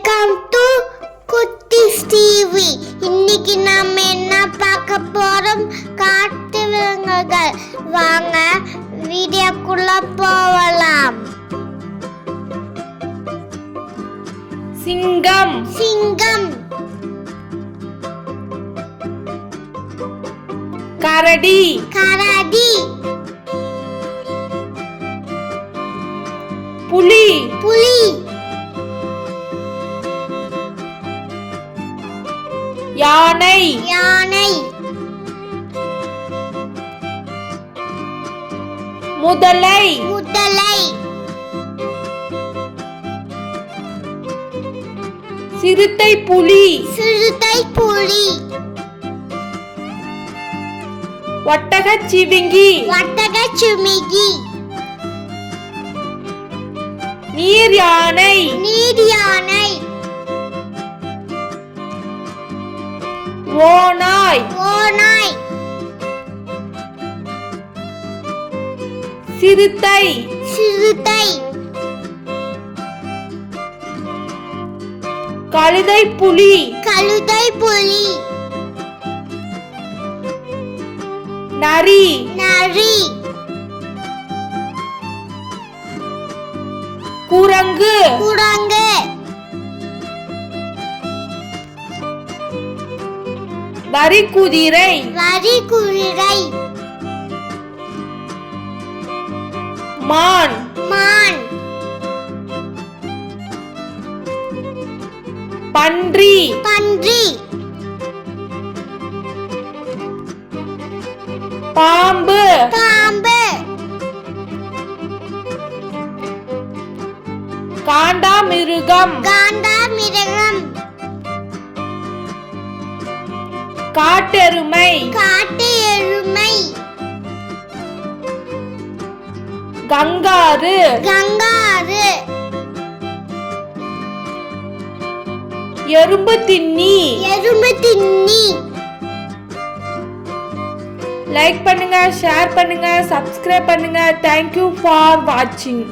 Welcome to குட்டிஸ் TV. இன்னைக்கு நாம என்ன பார்க்க போறோம்? காட்டு விலங்குகள். வாங்க வீடியோக்குள்ள போகலாம். சிங்கம், சிங்கம், கரடி, கரடி, புலி, புலி, யானை, யானை, முதலை, முதலை, சிறுத்தை புலி, சிறுத்தை புலி, ஒட்டகச் சிவிங்கி, ஒட்டகச் சிவிங்கி, நீர் யானை, நீர் யானை, ஓநாய், ஓநாய், சிறுத்தை, சிறுத்தை, கழுதை புலி, கழுதை புலி, நரி, நரி, குரங்கு, குரங்கு, வரிக்குதிரை, வரிக்குதிரை, மான், மான், பன்றி, பன்றி, பாம்பு, பாம்பு, காண்டாமிருகம், காண்டாமிருகம், காட்டெருமை, காட்டு எருமை, கங்காரு, கங்காரு, எறும்பு தின்னி. எறும்பு தின்னி. லைக் பண்ணுங்க, ஷேர் பண்ணுங்க, சப்ஸ்கிரைப் பண்ணுங்க. தேங்க்யூ ஃபார் வாட்சிங்.